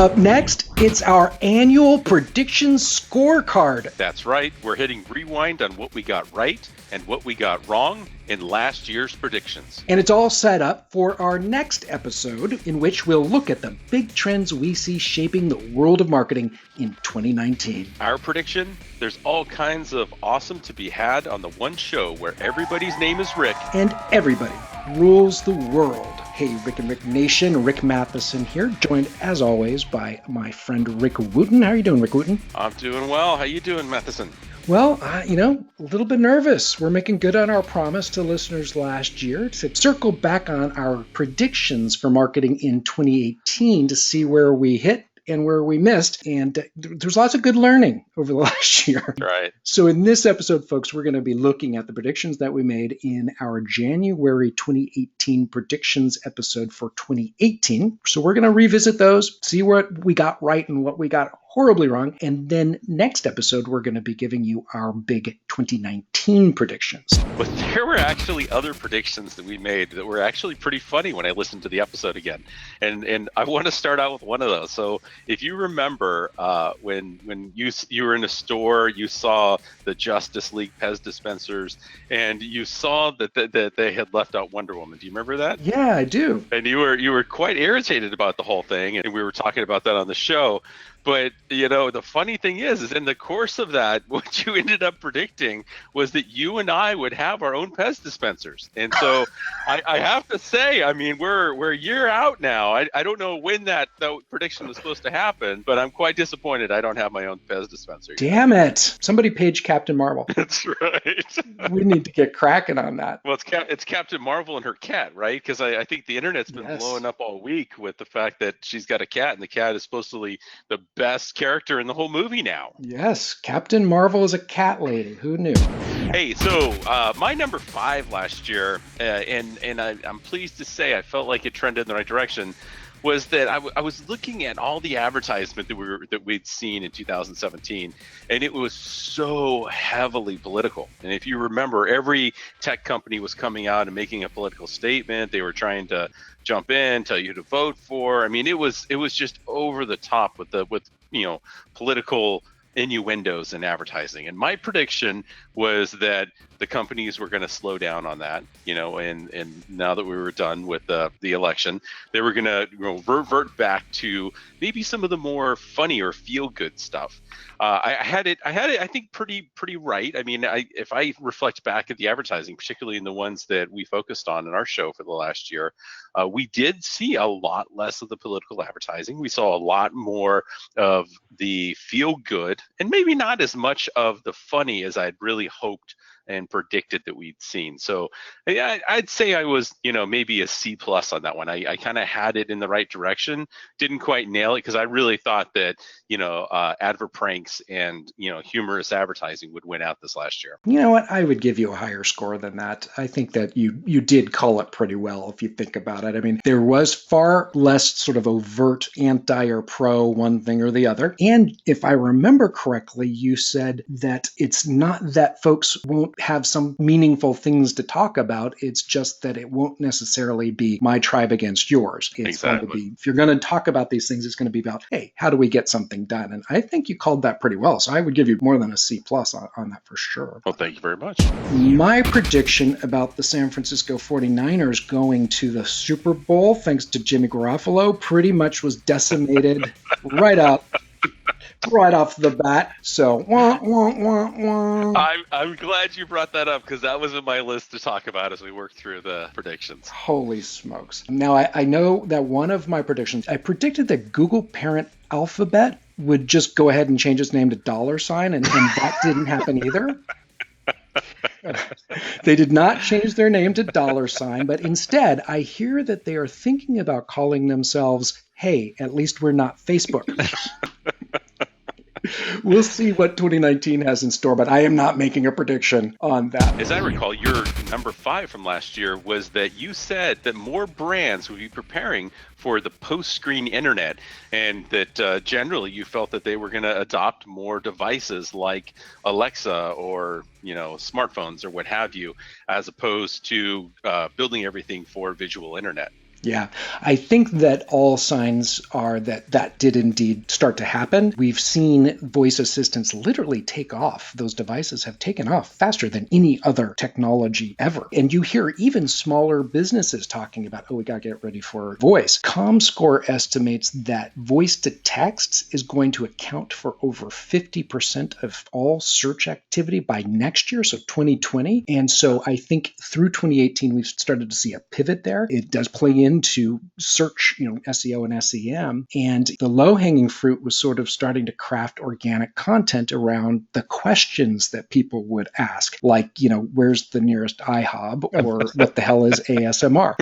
Up next, it's our annual predictions scorecard. That's right. We're hitting rewind on what we got right and what we got wrong in last year's predictions. And it's all set up for our next episode, in which we'll look at the big trends we see shaping the world of marketing in 2019. Our prediction? There's all kinds of awesome to be had on the one show where everybody's name is Rick. And everybody rules the world. Hey, Rick and Rick Nation, Rick Matheson here, joined as always by my friend Rick Wooten. How are you doing, Rick Wooten? I'm doing well. How you doing, Matheson? Well, a little bit nervous. We're making good on our promise to listeners last year to circle back on our predictions for marketing in 2018 to see where we hit and where we missed. And there's lots of good learning over the last year. Right. So in this episode, folks, we're going to be looking at the predictions that we made in our January 2018 predictions episode for 2018. So we're going to revisit those, see what we got right and what we got horribly wrong. And then next episode, we're going to be giving you our big 2019 predictions. But there were actually other predictions that we made that were actually pretty funny when I listened to the episode again. And I want to start out with one of those. So if you remember when you were in a store, you saw the Justice League Pez dispensers, and you saw that they had left out Wonder Woman. Do you remember that? Yeah, I do. And you were quite irritated about the whole thing, and we were talking about that on the show. But, the funny thing is in the course of that, what you ended up predicting was that you and I would have our own Pez dispensers. And so I have to say, we're a year out now. I don't know when that prediction was supposed to happen, but I'm quite disappointed I don't have my own Pez dispenser. Damn it. Somebody page Captain Marvel. That's right. We need to get cracking on that. Well, it's Captain Marvel and her cat, right? Because I think the internet's been blowing up all week with the fact that she's got a cat, and the cat is supposedly the best character in the whole movie now. Yes, Captain Marvel is a cat lady. Who knew? Hey, so my number 5 last year, and I'm pleased to say I felt like it trended in the right direction, was that I was looking at all the advertisement that we'd seen in 2017, and it was so heavily political. And if you remember, every tech company was coming out and making a political statement. They were trying to jump in, tell you who to vote for. It was just over the top with political innuendos in advertising. And my prediction was that the companies were going to slow down on that, and now that we were done with the election, they were going to revert back to maybe some of the more funny or feel good stuff. I had it, I think pretty right. If I reflect back at the advertising, particularly in the ones that we focused on in our show for the last year, we did see a lot less of the political advertising. We saw a lot more of the feel good, and maybe not as much of the funny as I'd really hoped and predicted that we'd seen. So I'd say I was, maybe a C+ on that one. I kind of had it in the right direction, didn't quite nail it, because I really thought that, advert pranks and, humorous advertising would win out this last year. You know what? I would give you a higher score than that. I think that you did call it pretty well if you think about it. There was far less sort of overt anti or pro one thing or the other. And if I remember correctly, you said that it's not that folks won't have some meaningful things to talk about. It's just that it won't necessarily be my tribe against yours. It's exactly. going to be, if you're going to talk about these things, it's going to be about, hey, how do we get something done? And I think you called that pretty well. So I would give you more than a C+ on that for sure. Well, thank you very much. My prediction about the San Francisco 49ers going to the Super Bowl, thanks to Jimmy Garoppolo, pretty much was decimated right off the bat. So, wah, wah, wah, wah. I'm glad you brought that up, because that was in my list to talk about as we work through the predictions. Holy smokes. Now, I know that one of my predictions, I predicted that Google parent Alphabet would just go ahead and change its name to $, and that didn't happen either. They did not change their name to $, but instead, I hear that they are thinking about calling themselves, hey, at least we're not Facebook. We'll see what 2019 has in store, but I am not making a prediction on that. As I recall, your number 5 from last year was that you said that more brands would be preparing for the post-screen internet, and that generally you felt that they were going to adopt more devices like Alexa or smartphones or what have you, as opposed to building everything for visual internet. Yeah, I think that all signs are that that did indeed start to happen. We've seen voice assistants literally take off. Those devices have taken off faster than any other technology ever. And you hear even smaller businesses talking about, oh, we got to get ready for voice. ComScore estimates that voice to text is going to account for over 50% of all search activity by next year, so 2020. And so I think through 2018, we've started to see a pivot there. It does play into search, SEO and SEM. And the low-hanging fruit was sort of starting to craft organic content around the questions that people would ask, like, where's the nearest IHOB, or what the hell is ASMR?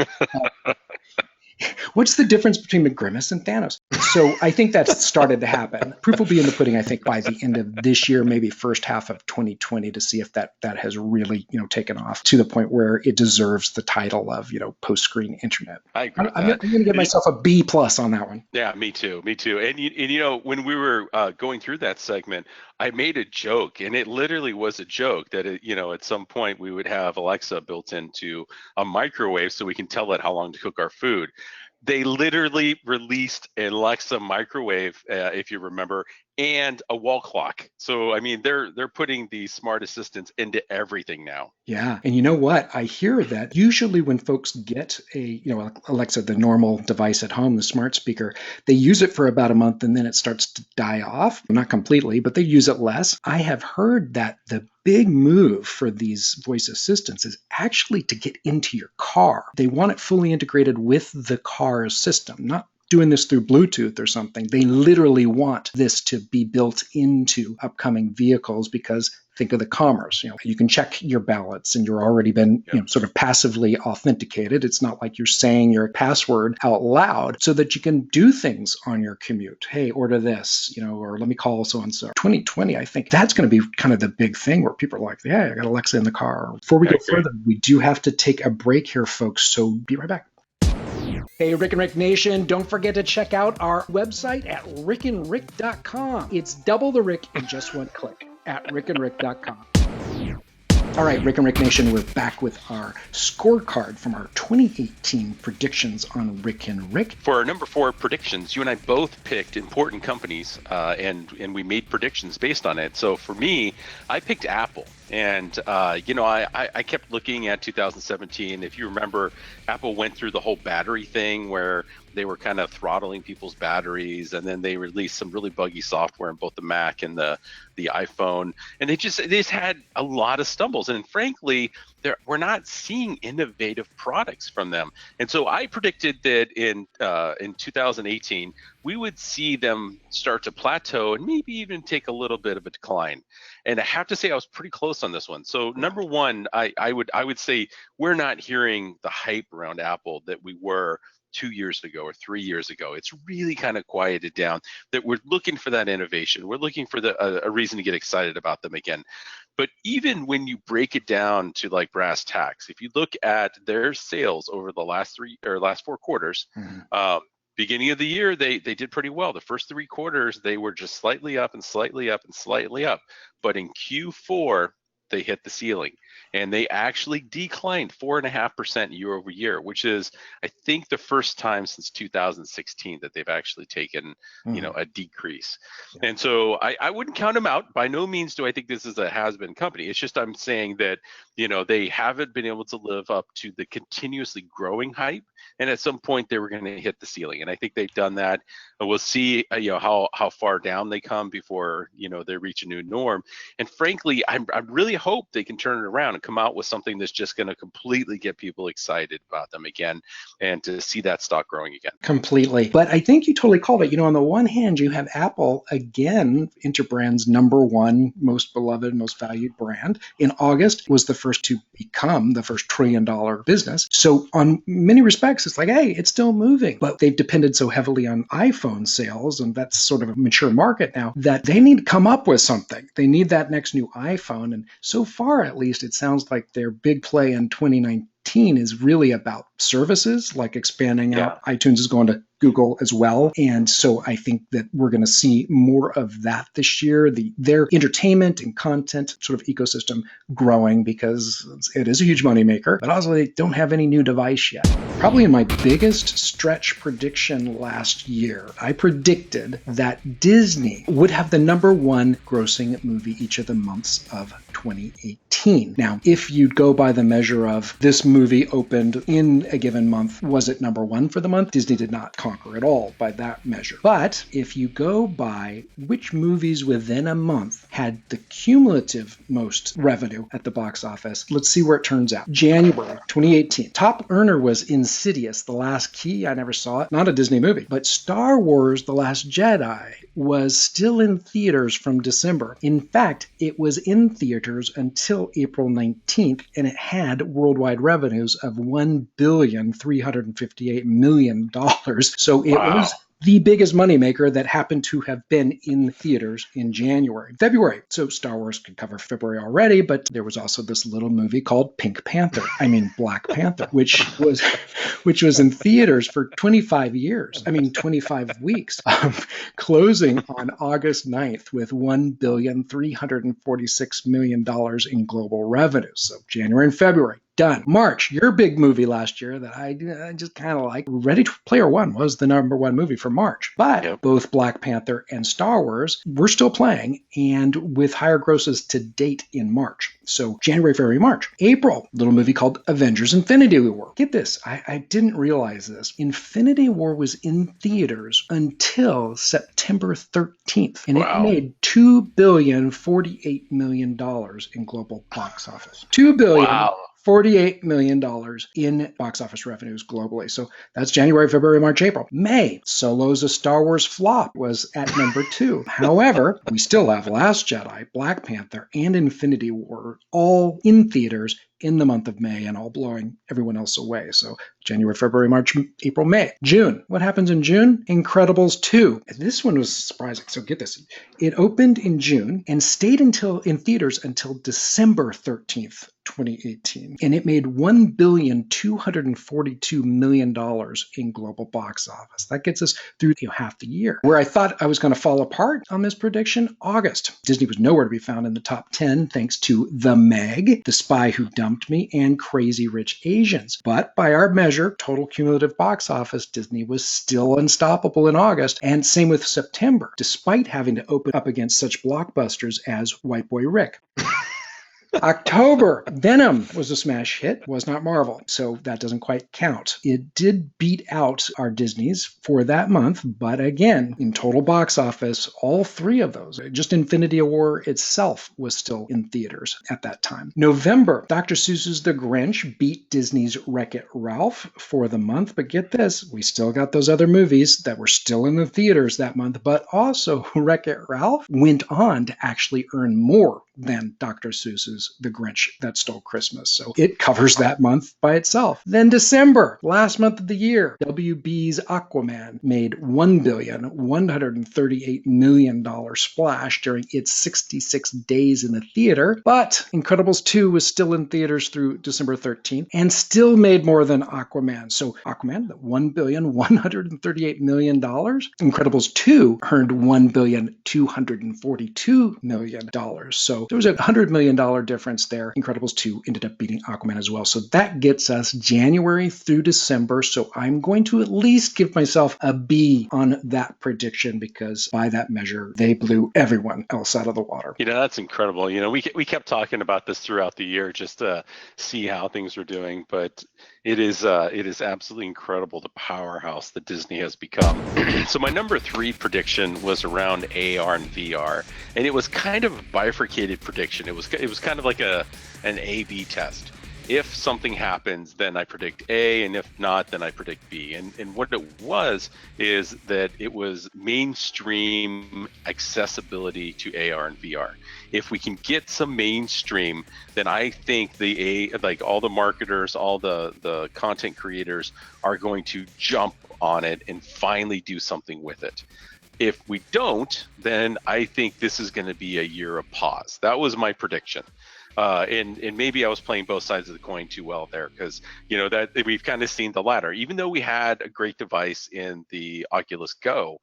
What's the difference between McGrimace and Thanos? So I think that's started to happen. Proof will be in the pudding, I think, by the end of this year, maybe first half of 2020, to see if that has really, taken off to the point where it deserves the title of, post-screen internet. I agree with I'm that. going to give myself a B+ on that one. Yeah, me too. Me too. And when we were going through that segment, I made a joke, and it literally was a joke that at some point we would have Alexa built into a microwave so we can tell it how long to cook our food. They literally released an Alexa microwave, if you remember, and a wall clock. So I mean, they're putting the smart assistants into everything now. Yeah. And you know what? I hear that usually when folks get a, Alexa, the normal device at home, the smart speaker, they use it for about a month and then it starts to die off. Not completely, but they use it less. I have heard that the big move for these voice assistants is actually to get into your car. They want it fully integrated with the car's system, not doing this through Bluetooth or something. They literally want this to be built into upcoming vehicles because think of the commerce. You can check your ballots and you're already been sort of passively authenticated. It's not like you're saying your password out loud, so that you can do things on your commute. Hey, order this, or let me call so-and-so. 2020, I think that's going to be kind of the big thing where people are like, yeah, I got Alexa in the car. Before we go further, we do have to take a break here, folks. So be right back. Hey, Rick and Rick Nation, don't forget to check out our website at rickandrick.com. It's double the Rick in just one click at rickandrick.com. All right, Rick and Rick Nation, we're back with our scorecard from our 2018 predictions on Rick and Rick. For our number 4 predictions, you and I both picked important companies, and we made predictions based on it. So for me, I picked Apple. And, I kept looking at 2017. If you remember, Apple went through the whole battery thing where they were kind of throttling people's batteries, and then they released some really buggy software in both the Mac and the iPhone. And they just had a lot of stumbles. And frankly, we're not seeing innovative products from them. And so I predicted that in 2018, we would see them start to plateau and maybe even take a little bit of a decline. And I have to say I was pretty close on this one. So number one, I would say we're not hearing the hype around Apple that we were 2 years ago or 3 years ago. It's really kind of quieted down. That we're looking for that innovation. We're looking for a reason to get excited about them again. But even when you break it down to like brass tacks, if you look at their sales over the last 4 quarters, beginning of the year, they did pretty well. The first 3 quarters, they were just slightly up and slightly up and slightly up. But in Q4, they hit the ceiling, and they actually declined 4.5% year over year, which is, I think, the first time since 2016 that they've actually taken, a decrease. Yeah. And so I wouldn't count them out. By no means do I think this is a has-been company. It's just I'm saying that, they haven't been able to live up to the continuously growing hype. And at some point they were going to hit the ceiling. And I think they've done that. And we'll see, how far down they come before, they reach a new norm. And frankly, I really hope they can turn it around and come out with something that's just going to completely get people excited about them again, and to see that stock growing again. Completely. But I think you totally called it. On the one hand, you have Apple, again, Interbrand's number 1 most beloved, most valued brand. In August was the first to become the first $1 trillion business. So on many respects, it's like, hey, it's still moving. But they've depended so heavily on iPhone sales, and that's sort of a mature market now, that they need to come up with something. They need that next new iPhone. And so far, at least, it sounds like their big play in 2019 2018 is really about services, like expanding Yeah. out. iTunes is going to Google as well. And so I think that we're going to see more of that this year, their entertainment and content sort of ecosystem growing, because it is a huge moneymaker, but also they don't have any new device yet. Probably in my biggest stretch prediction last year, I predicted that Disney would have the #1 grossing movie each of the months of 2018. Now, if you go by the measure of this movie opened in a given month, was it #1 for the month? Disney did not conquer it all by that measure. But if you go by which movies within a month had the cumulative most revenue at the box office, let's see where it turns out. January 2018. Top earner was Insidious, The Last Key. I never saw it. Not a Disney movie. But Star Wars, The Last Jedi was still in theaters from December. In fact, it was in theaters until April 19th, and it had worldwide revenues of $1,358,000,000. So it was the biggest moneymaker that happened to have been in theaters in January. February. So Star Wars could cover February already, but there was also this little movie called Black Panther, which was in theaters for 25 weeks, closing on August 9th with $1,346,000,000 in global revenue. So January and February. Done. March, your big movie last year that I just kind of like. Ready Player One was the #1 movie for March. But both Black Panther and Star Wars were still playing, and with higher grosses to date in March. So January, February, March. April, little movie called Avengers Infinity War. Get this, I didn't realize this. Infinity War was in theaters until September 13th, and it made $2,048,000,000 in global box office. $2,048 million in box office revenues globally. So that's January, February, March, April. May, Solo's A Star Wars Flop was at #2. However, we still have Last Jedi, Black Panther, and Infinity War all in theaters in the month of May and all blowing everyone else away. So January, February, March, April, May. June. What happens in June? Incredibles 2. This one was surprising. So get this. It opened in June and stayed in theaters until December 13th. 2018, and it made $1,242,000,000 in global box office. That gets us through half the year. Where I thought I was going to fall apart on this prediction, August. Disney was nowhere to be found in the top 10 thanks to The Meg, The Spy Who Dumped Me, and Crazy Rich Asians. But by our measure, total cumulative box office, Disney was still unstoppable in August, and same with September, despite having to open up against such blockbusters as White Boy Rick. October, Venom was a smash hit, was not Marvel, so that doesn't quite count. It did beat out our Disneys for that month, but again, in total box office, all three of those, just Infinity War itself was still in theaters at that time. November, Dr. Seuss's The Grinch beat Disney's Wreck-It Ralph for the month, but get this, we still got those other movies that were still in the theaters that month, but also Wreck-It Ralph went on to actually earn more than Dr. Seuss's The Grinch That Stole Christmas. So it covers that month by itself. Then December, last month of the year, WB's Aquaman made $1,138,000,000 splash during its 66 days in the theater. But Incredibles 2 was still in theaters through December 13th and still made more than Aquaman. So Aquaman, $1,138,000,000. Incredibles 2 earned $1,242,000,000. So there was a $100 million difference there. Incredibles 2 ended up beating Aquaman as well. So that gets us January through December. So I'm going to at least give myself a B on that prediction, because by that measure, they blew everyone else out of the water. That's incredible. We kept talking about this throughout the year just to see how things were doing, but it is absolutely incredible the powerhouse that Disney has become. So my number 3 prediction was around AR and VR, and it was kind of a bifurcated prediction. It was kind of like an A/B test. If something happens, then I predict A, and if not, then I predict B. And what it was is that it was mainstream accessibility to AR and VR. If we can get some mainstream, then I think all the marketers, all the content creators are going to jump on it and finally do something with it. If we don't, then I think this is going to be a year of pause. That was my prediction. And maybe I was playing both sides of the coin too well there, because that we've kind of seen the latter. Even though we had a great device in the Oculus Go,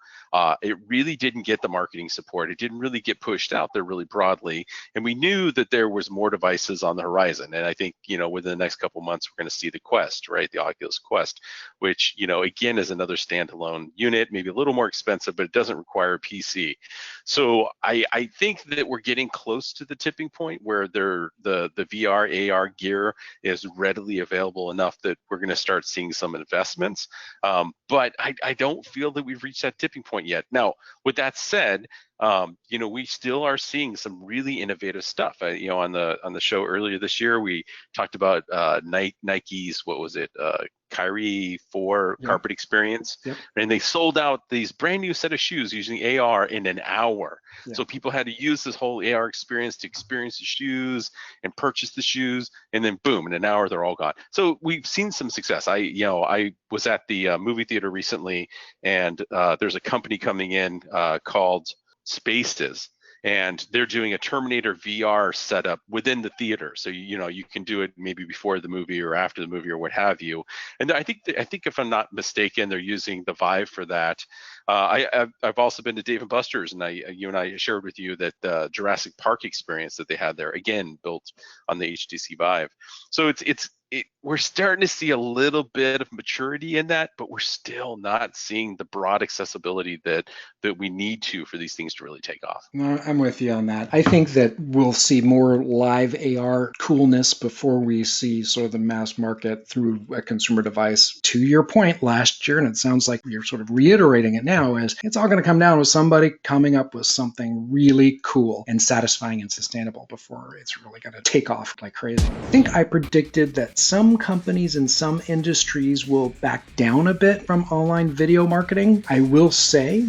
it really didn't get the marketing support. It didn't really get pushed out there really broadly, and we knew that there was more devices on the horizon. And I think within the next couple months we're going to see the Quest, right? The Oculus Quest, which again is another standalone unit, maybe a little more expensive, but it doesn't require a PC. So I think that we're getting close to the tipping point where the VR AR gear is readily available enough that we're going to start seeing some investments. But I don't feel that we've reached that tipping point yet. Now, with that said, we still are seeing some really innovative stuff. On the show earlier this year, we talked about Nike's, what was it, Kyrie 4 carpet experience, and they sold out these brand new set of shoes using AR in an hour. So people had to use this whole AR experience to experience the shoes and purchase the shoes, and then boom, in an hour they're all gone. So we've seen some success. I was at the movie theater recently, and there's a company coming in called Spaces, and they're doing a Terminator VR setup within the theater. So you can do it maybe before the movie or after the movie or what have you. And I think if I'm not mistaken, they're using the Vive for that. I've also been to Dave & Buster's, and you and I shared with you that the Jurassic Park experience that they had there, again built on the HTC Vive. So we're starting to see a little bit of maturity in that, but we're still not seeing the broad accessibility that we need for these things to really take off. No, I'm with you on that. I think that we'll see more live AR coolness before we see sort of the mass market through a consumer device. To your point last year, and it sounds like you're sort of reiterating it now, is it's all going to come down with somebody coming up with something really cool and satisfying and sustainable before it's really going to take off like crazy. I think I predicted that some companies and some industries will back down a bit from online video marketing. I will say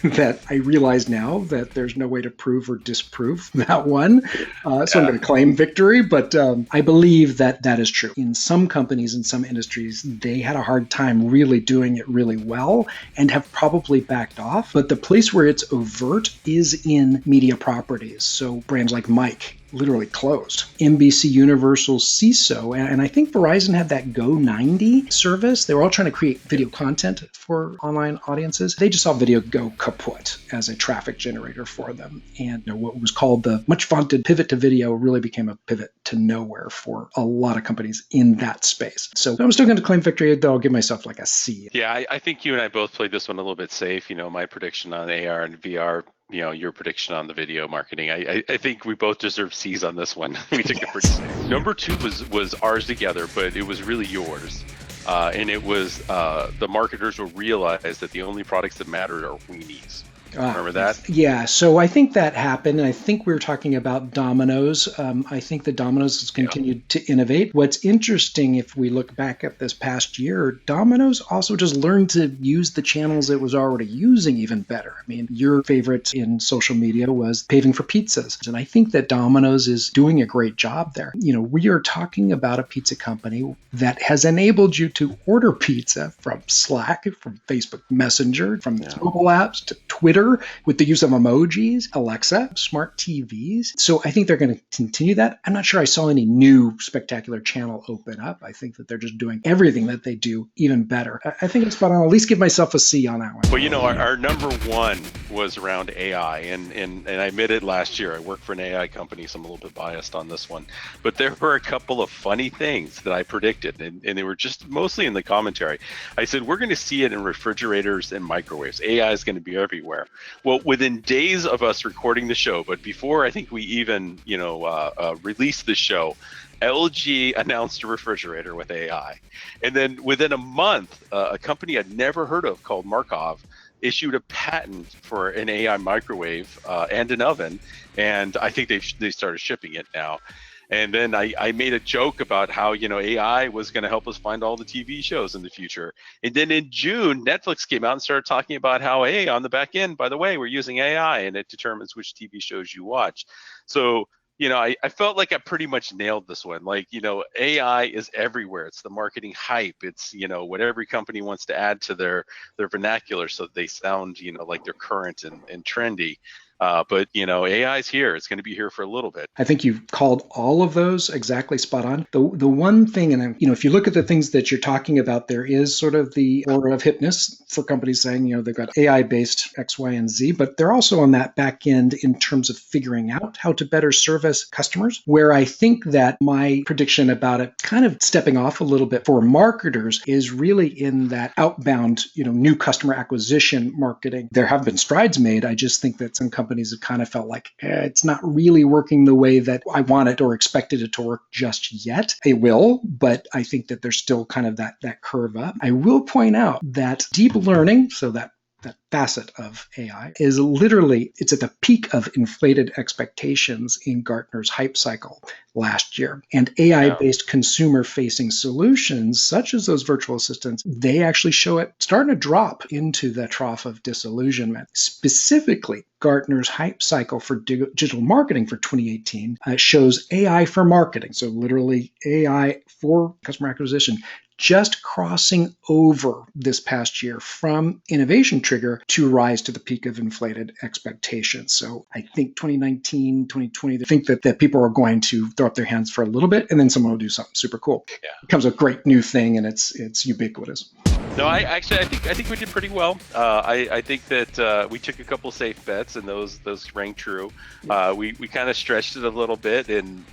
that I realize now that there's no way to prove or disprove that one. So I'm going to claim victory, but I believe that is true. In some companies and some industries, they had a hard time really doing it really well and have probably backed off. But the place where it's overt is in media properties. So brands like Mike literally closed. NBC Universal CISO, and I think Verizon had that Go 90 service. They were all trying to create video content for online audiences. They just saw video go kaput as a traffic generator for them. And what was called the much vaunted pivot to video really became a pivot to nowhere for a lot of companies in that space. So I'm still going to claim victory, though I'll give myself like a C. Yeah, I think you and I both played this one a little bit safe. My prediction on AR and VR, your prediction on the video marketing. I think we both deserve C's on this one. We took it pretty safe. Number 2 was ours together, but it was really yours. And it was the marketers will realize that the only products that matter are weenies. Remember that? Yeah, so I think that happened. I think we were talking about Domino's. I think the Domino's has continued to innovate. What's interesting, if we look back at this past year, Domino's also just learned to use the channels it was already using even better. I mean, your favorite in social media was paving for pizzas. And I think that Domino's is doing a great job there. We are talking about a pizza company that has enabled you to order pizza from Slack, from Facebook Messenger, from mobile apps to Twitter, with the use of emojis, Alexa, smart TVs. So I think they're going to continue that. I'm not sure I saw any new spectacular channel open up. I think that they're just doing everything that they do even better. I think it's spot on. I'll at least give myself a C on that one. Well, our number 1 was around AI, and I admitted last year I work for an AI company, so I'm a little bit biased on this one. But there were a couple of funny things that I predicted, and they were just mostly in the commentary. I said, we're going to see it in refrigerators and microwaves. AI is going to be everywhere. Well, within days of us recording the show, but before I think we even, released the show, LG announced a refrigerator with AI. And then within a month, a company I'd never heard of called Markov issued a patent for an AI microwave and an oven. And I think they started shipping it now. And then I made a joke about how, AI was going to help us find all the TV shows in the future. And then in June, Netflix came out and started talking about how, hey, on the back end, by the way, we're using AI and it determines which TV shows you watch. So, I felt like I pretty much nailed this one. Like, AI is everywhere. It's the marketing hype. It's, what every company wants to add to their vernacular so they sound, like they're current and trendy. But AI is here. It's going to be here for a little bit. I think you've called all of those exactly spot on. The one thing, and if you look at the things that you're talking about, there is sort of the order of hipness for companies saying, they've got AI-based X, Y, and Z, but they're also on that back end in terms of figuring out how to better service customers, where I think that my prediction about it kind of stepping off a little bit for marketers is really in that outbound, new customer acquisition marketing. There have been strides made. I just think that some companies have kind of felt like it's not really working the way that I want it or expected it to work just yet. It will, but I think that there's still kind of that curve up. I will point out that deep learning, so that facet of AI is literally, it's at the peak of inflated expectations in Gartner's hype cycle last year. And AI-based consumer-facing solutions, such as those virtual assistants, they actually show it starting to drop into the trough of disillusionment. Specifically, Gartner's hype cycle for digital marketing for 2018 shows AI for marketing, so literally AI for customer acquisition, just crossing over this past year from innovation trigger to rise to the peak of inflated expectations. So I think 2019, 2020, they think that people are going to throw up their hands for a little bit, and then someone will do something super cool. Yeah. It becomes a great new thing, and it's ubiquitous. No, I think we did pretty well. I think that we took a couple safe bets, and those rang true. We kind of stretched it a little bit, and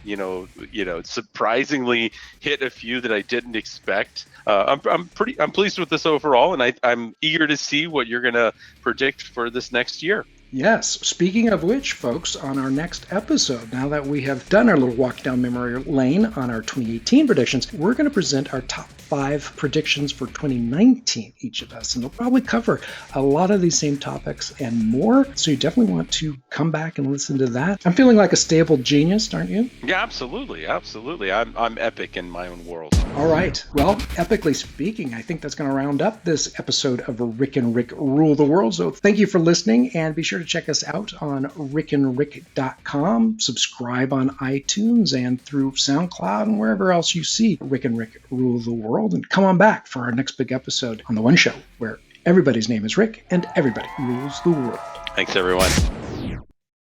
surprisingly hit a few that I didn't expect. I'm pleased with this overall, and I'm eager to see what you're gonna predict for this next year. Yes. Speaking of which, folks, on our next episode, now that we have done our little walk down memory lane on our 2018 predictions, we're going to present our top 5 predictions for 2019, each of us. And they'll probably cover a lot of these same topics and more. So you definitely want to come back and listen to that. I'm feeling like a stable genius, aren't you? Yeah, absolutely. Absolutely. I'm epic in my own world. All right. Well, epically speaking, I think that's going to round up this episode of Rick and Rick Rule the World. So thank you for listening, and be sure to check us out on rickandrick.com, subscribe on iTunes and through SoundCloud and wherever else you see Rick and Rick Rule the World. And come on back for our next big episode on The One Show, where everybody's name is Rick and everybody rules the world. Thanks, everyone.